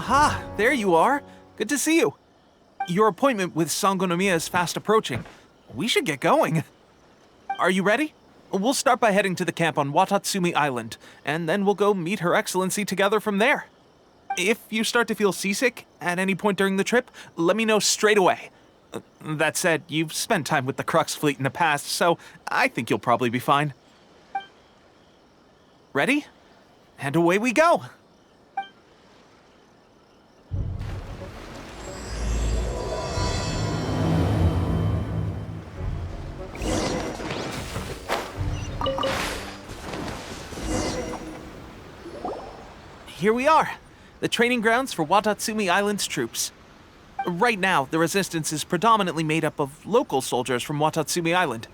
Aha, there you are. Good to see you. Your appointment with Sangonomiya is fast approaching. We should get going. Are you ready? We'll start by heading to the camp on Watatsumi Island, and then we'll go meet Her Excellency together from there. If you start to feel seasick at any point during the trip, let me know straight away. That said, you've spent time with the Crux fleet in the past, so I think you'll probably be fine. Ready? And away we go! Here we are, the training grounds for Watatsumi Island's troops. Right now, the resistance is predominantly made up of local soldiers from Watatsumi Island.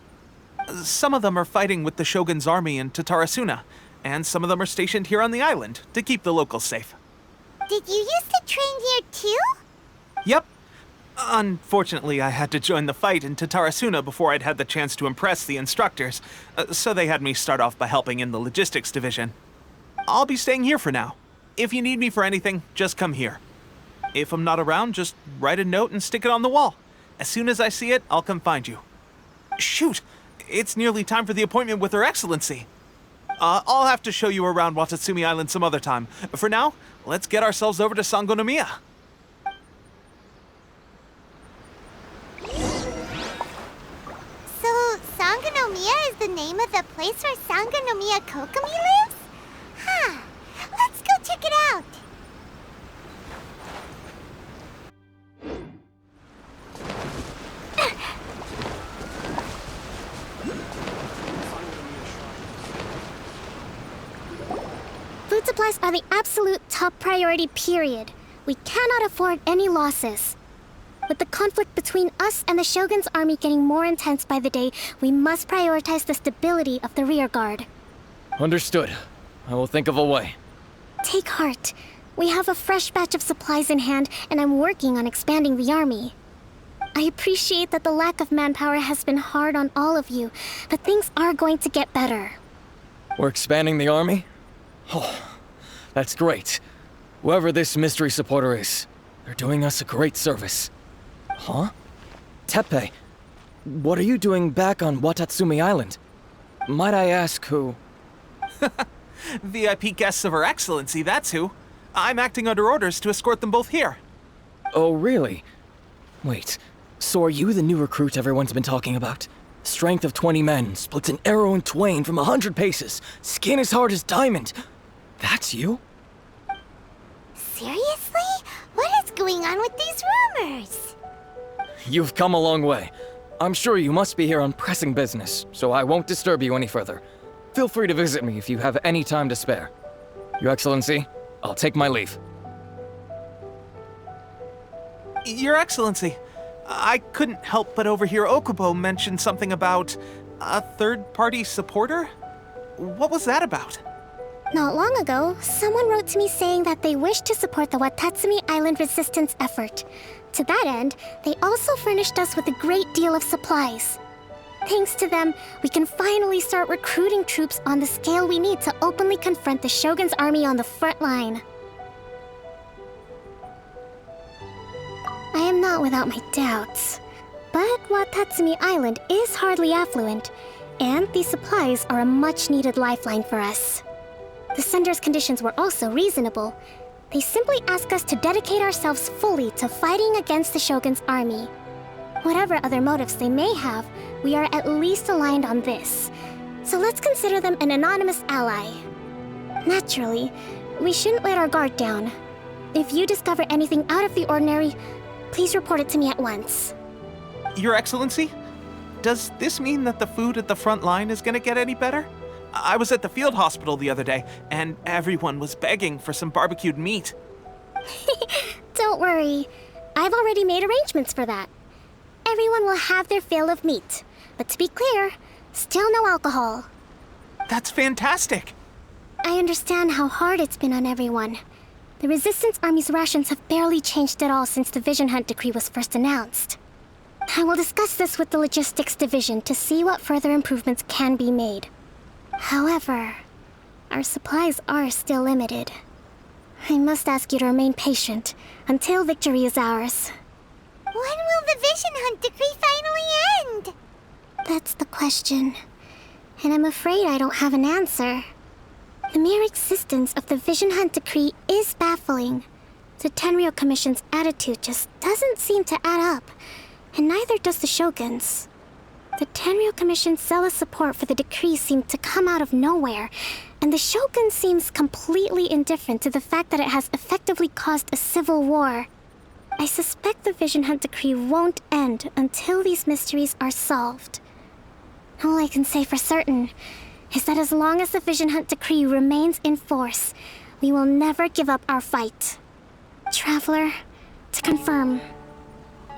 Some of them are fighting with the Shogun's army in Tatarasuna, and some of them are stationed here on the island to keep the locals safe. Did you used to train here too? Yep. Unfortunately, I had to join the fight in Tatarasuna before I'd had the chance to impress the instructors, so they had me start off by helping in the logistics division. I'll be staying here for now. If you need me for anything, just come here. If I'm not around, just write a note and stick it on the wall. As soon as I see it, I'll come find you. Shoot! It's nearly time for the appointment with Her Excellency. I'll have to show you around Watatsumi Island some other time. For now, let's get ourselves over to Sangonomiya. So, Sangonomiya is the name of the place where Sangonomiya Kokomi lives? Huh. Let's go check it out. Food supplies are the absolute top priority, period. We cannot afford any losses. With the conflict between us and the Shogun's army getting more intense by the day, we must prioritize the stability of the rear guard. Understood. I will think of a way. Take heart. We have a fresh batch of supplies in hand, and I'm working on expanding the army. I appreciate that the lack of manpower has been hard on all of you, but things are going to get better. We're expanding the army? Oh, that's great. Whoever this mystery supporter is, they're doing us a great service. Huh? Teppei, what are you doing back on Watatsumi Island? Might I ask who? VIP guests of Her Excellency, that's who. I'm acting under orders to escort them both here. Oh, really? Wait, so are you the new recruit everyone's been talking about? Strength of 20 men, splits an arrow in twain from 100 paces, skin as hard as diamond. That's you? Seriously? What is going on with these rumors? You've come a long way. I'm sure you must be here on pressing business, so I won't disturb you any further. Feel free to visit me if you have any time to spare. Your Excellency, I'll take my leave. Your Excellency, I couldn't help but overhear Okubo mention something about a third-party supporter? What was that about? Not long ago, someone wrote to me saying that they wish to support the Watatsumi Island resistance effort. To that end, they also furnished us with a great deal of supplies. Thanks to them, we can finally start recruiting troops on the scale we need to openly confront the Shogun's army on the front line. I am not without my doubts, but Watatsumi Island is hardly affluent, and these supplies are a much-needed lifeline for us. The sender's conditions were also reasonable. They simply ask us to dedicate ourselves fully to fighting against the Shogun's army. Whatever other motives they may have, we are at least aligned on this. So let's consider them an anonymous ally. Naturally, we shouldn't let our guard down. If you discover anything out of the ordinary, please report it to me at once. Your Excellency, does this mean that the food at the front line is gonna get any better? I was at the field hospital the other day, and everyone was begging for some barbecued meat. Don't worry. I've already made arrangements for that. Everyone will have their fill of meat. But to be clear, still no alcohol. That's fantastic! I understand how hard it's been on everyone. The Resistance Army's rations have barely changed at all since the Vision Hunt decree was first announced. I will discuss this with the Logistics Division to see what further improvements can be made. However, our supplies are still limited. I must ask you to remain patient until victory is ours. When will the Vision Hunt decree finally end? That's the question. And I'm afraid I don't have an answer. The mere existence of the Vision Hunt decree is baffling. The Tenryou Commission's attitude just doesn't seem to add up, and neither does the Shogun's. The Tenryou Commission's zealous support for the decree seemed to come out of nowhere, and the Shogun seems completely indifferent to the fact that it has effectively caused a civil war. I suspect the Vision Hunt decree won't end until these mysteries are solved. All I can say for certain is that as long as the Vision Hunt decree remains in force, we will never give up our fight. Traveler, to confirm,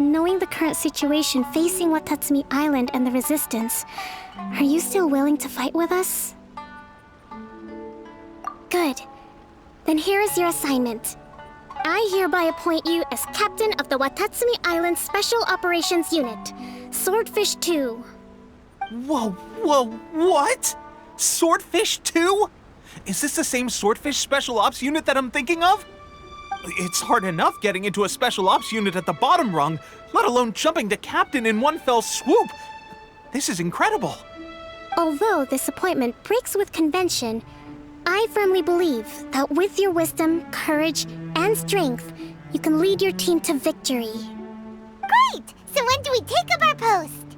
knowing the current situation facing Watatsumi Island and the Resistance, are you still willing to fight with us? Good. Then here is your assignment. I hereby appoint you as captain of the Watatsumi Island Special Operations Unit, Swordfish 2. Whoa, what? Swordfish 2? Is this the same Swordfish Special Ops unit that I'm thinking of? It's hard enough getting into a Special Ops unit at the bottom rung, let alone jumping to captain in one fell swoop. This is incredible. Although this appointment breaks with convention, I firmly believe that with your wisdom, courage, and strength, you can lead your team to victory. Great! So when do we take up our post?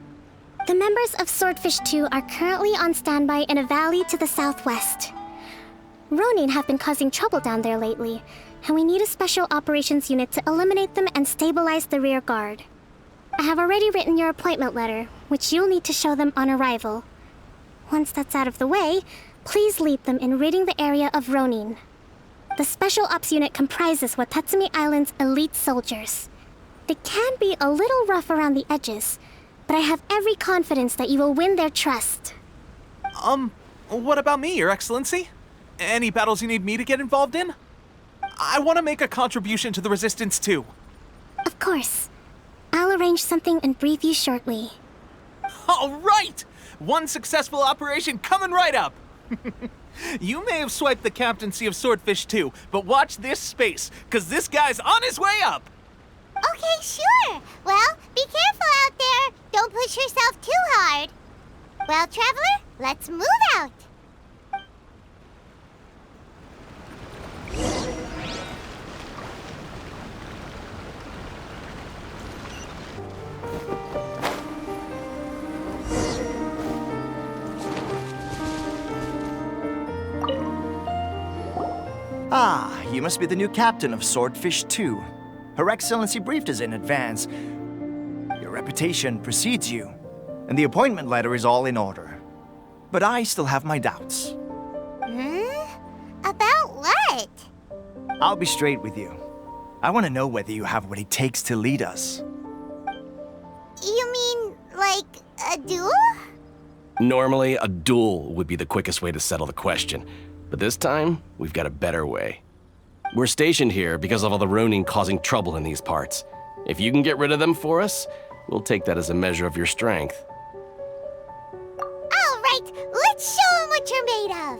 The members of Swordfish 2 are currently on standby in a valley to the southwest. Ronin have been causing trouble down there lately, and we need a special operations unit to eliminate them and stabilize the rear guard. I have already written your appointment letter, which you'll need to show them on arrival. Once that's out of the way, please lead them in ridding the area of Ronin. The Special Ops unit comprises Watatsumi Island's elite soldiers. They can be a little rough around the edges, but I have every confidence that you will win their trust. What about me, Your Excellency? Any battles you need me to get involved in? I want to make a contribution to the Resistance too. Of course. I'll arrange something and brief you shortly. All right! One successful operation coming right up! You may have swiped the captaincy of Swordfish 2, but watch this space, because this guy's on his way up! Okay, sure. Well, be careful out there. Don't push yourself too hard. Well, Traveler, let's move out. Ah, you must be the new captain of Swordfish 2. Her Excellency briefed us in advance. Your reputation precedes you, and the appointment letter is all in order. But I still have my doubts. About what? I'll be straight with you. I want to know whether you have what it takes to lead us. You mean, like, a duel? Normally, a duel would be the quickest way to settle the question. But this time, we've got a better way. We're stationed here because of all the Ronin causing trouble in these parts. If you can get rid of them for us, we'll take that as a measure of your strength. All right, let's show them what you're made of.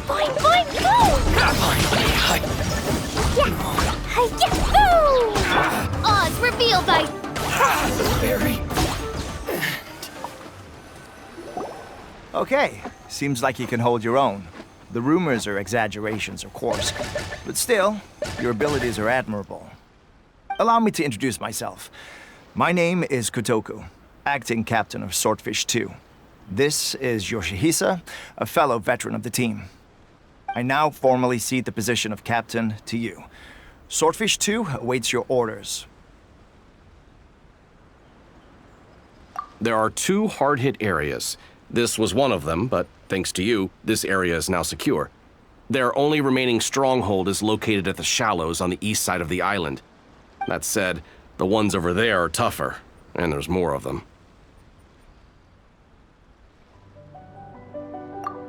Boing, boing, boom! Boom! Oz revealed by... Okay, seems like you can hold your own. The rumors are exaggerations, of course, but still, your abilities are admirable. Allow me to introduce myself. My name is Kotoku, acting captain of Swordfish 2. This is Yoshihisa, a fellow veteran of the team. I now formally cede the position of captain to you. Swordfish 2 awaits your orders. There are 2 hard-hit areas. This was one of them, but thanks to you, this area is now secure. Their only remaining stronghold is located at the shallows on the east side of the island. That said, the ones over there are tougher, and there's more of them.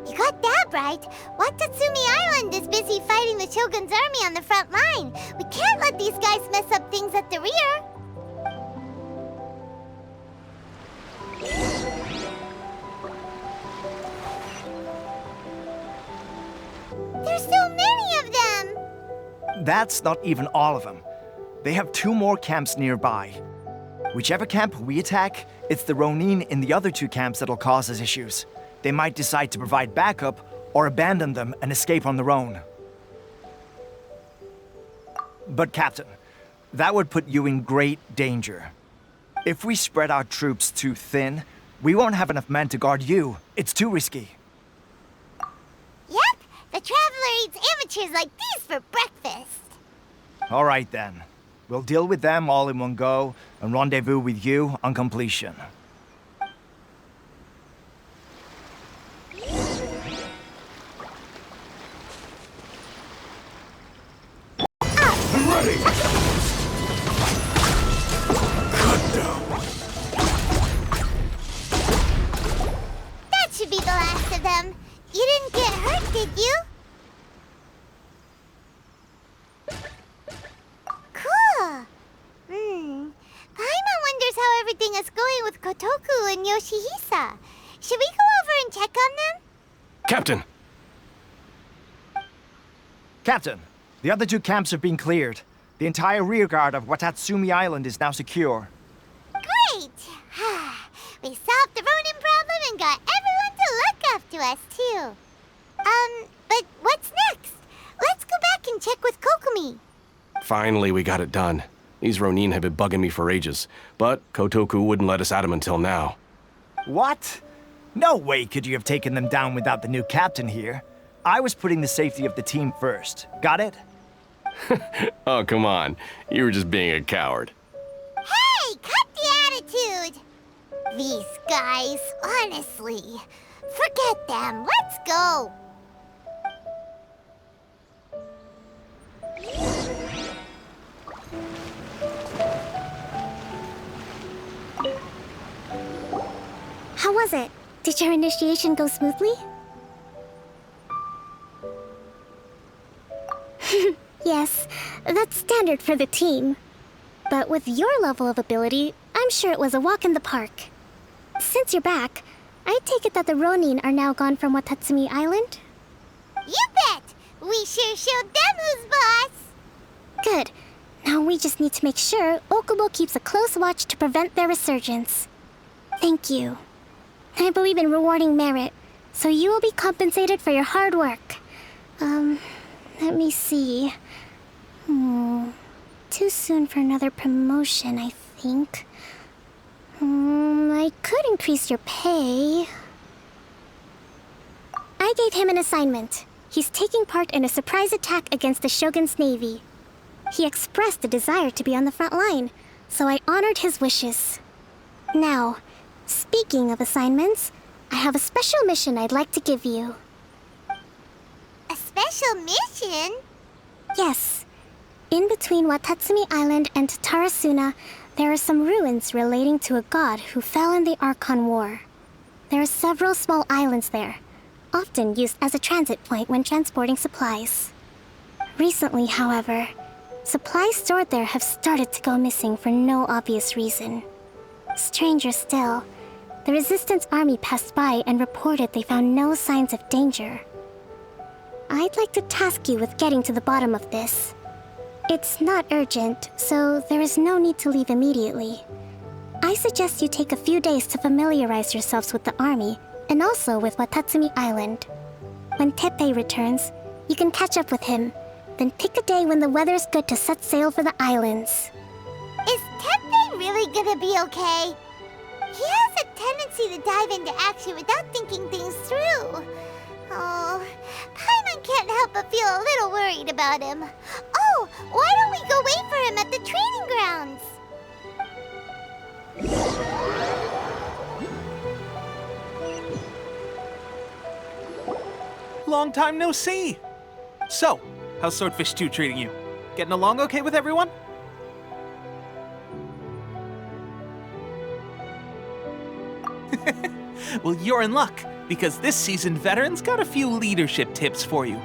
You got that right. Watatsumi Island is busy fighting the Shogun's army on the front line. We can't let these guys mess up things at the rear. There's so many of them! That's not even all of them. They have 2 more camps nearby. Whichever camp we attack, it's the Ronin in the other 2 camps that'll cause us issues. They might decide to provide backup or abandon them and escape on their own. But Captain, that would put you in great danger. If we spread our troops too thin, we won't have enough men to guard you. It's too risky. Yep, the Traveler eats amateurs like these for breakfast. All right then. We'll deal with them all in one go and rendezvous with you on completion. Ready! Cut down! That should be the last of them. You didn't get hurt, did you? Cool. Paimon wonders how everything is going with Kotoku and Yoshihisa. Should we go over and check on them? Captain! Captain, the other 2 camps have been cleared. The entire rearguard of Watatsumi Island is now secure. Great! We solved the Ronin problem and got everyone to look up to us, too. But what's next? Let's go back and check with Kokomi. Finally, we got it done. These Ronin have been bugging me for ages, but Kotoku wouldn't let us at them until now. What? No way could you have taken them down without the new captain here. I was putting the safety of the team first. Got it? Oh, come on. You were just being a coward. Hey, cut the attitude! These guys, honestly. Forget them. Let's go. How was it? Did your initiation go smoothly? Yes, that's standard for the team. But with your level of ability, I'm sure it was a walk in the park. Since you're back, I take it that the Ronin are now gone from Watatsumi Island? You bet! We sure showed them who's boss! Good. Now we just need to make sure Okubo keeps a close watch to prevent their resurgence. Thank you. I believe in rewarding merit, so you will be compensated for your hard work. Let me see. Too soon for another promotion, I think. I could increase your pay. I gave him an assignment. He's taking part in a surprise attack against the Shogun's navy. He expressed a desire to be on the front line, so I honored his wishes. Now, speaking of assignments, I have a special mission I'd like to give you. A special mission? Yes. In between Watatsumi Island and Tarasuna, there are some ruins relating to a god who fell in the Archon War. There are several small islands there, often used as a transit point when transporting supplies. Recently, however, supplies stored there have started to go missing for no obvious reason. Stranger still, the Resistance army passed by and reported they found no signs of danger. I'd like to task you with getting to the bottom of this. It's not urgent, so there is no need to leave immediately. I suggest you take a few days to familiarize yourselves with the army, and also with Watatsumi Island. When Teppei returns, you can catch up with him, then pick a day when the weather's good to set sail for the islands. Is Teppei really gonna be okay? He has a tendency to dive into action without thinking things through. Oh, Paimon can't help but feel a little worried about him. Oh, why don't we go wait for him at the training grounds? Long time no see. So, how's Swordfish 2 treating you? Getting along okay with everyone? Well, you're in luck, because this season veterans got a few leadership tips for you.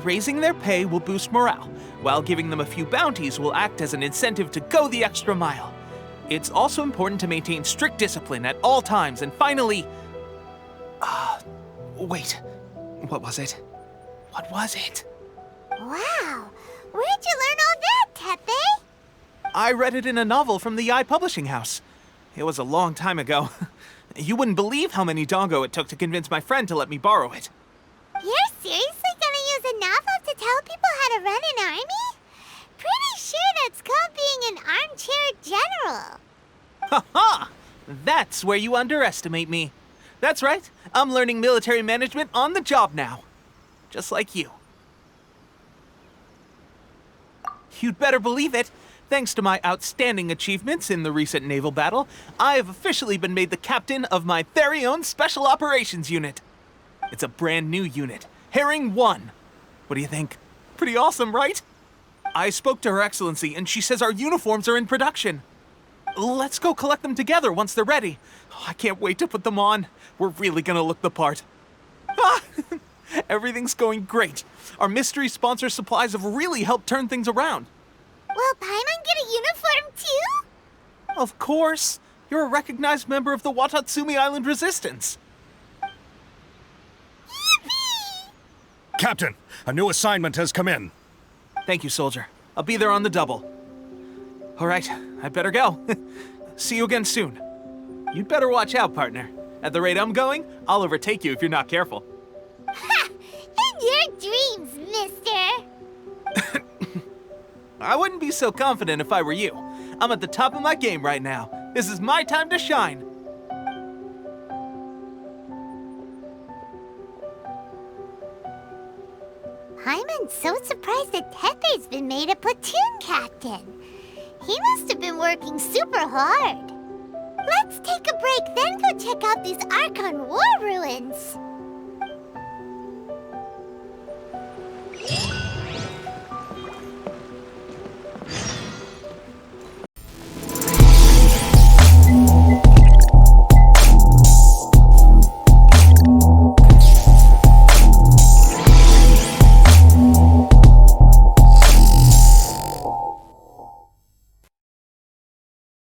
Raising their pay will boost morale, while giving them a few bounties will act as an incentive to go the extra mile. It's also important to maintain strict discipline at all times, and finally... wait. What was it? What was it? Wow, where'd you learn all that, Teppei? I read it in a novel from the Publishing House. It was a long time ago. You wouldn't believe how many dongo it took to convince my friend to let me borrow it. You're seriously gonna use a novel to tell people how to run an army? Pretty sure that's called being an armchair general. Ha ha! That's where you underestimate me. That's right, I'm learning military management on the job now. Just like you. You'd better believe it. Thanks to my outstanding achievements in the recent naval battle, I have officially been made the captain of my very own Special Operations Unit. It's a brand new unit, Herring 1. What do you think? Pretty awesome, right? I spoke to Her Excellency, and she says our uniforms are in production. Let's go collect them together once they're ready. I can't wait to put them on. We're really gonna look the part. Everything's going great. Our mystery sponsor supplies have really helped turn things around. Will Paimon get a uniform too? Of course. You're a recognized member of the Watatsumi Island Resistance. Yippee! Captain, a new assignment has come in. Thank you, soldier. I'll be there on the double. All right, I'd better go. See you again soon. You'd better watch out, partner. At the rate I'm going, I'll overtake you if you're not careful. Ha! In your dreams, mister! I wouldn't be so confident if I were you. I'm at the top of my game right now. This is my time to shine. Paimon's so surprised that Teppei's been made a platoon captain. He must have been working super hard. Let's take a break, then go check out these Archon war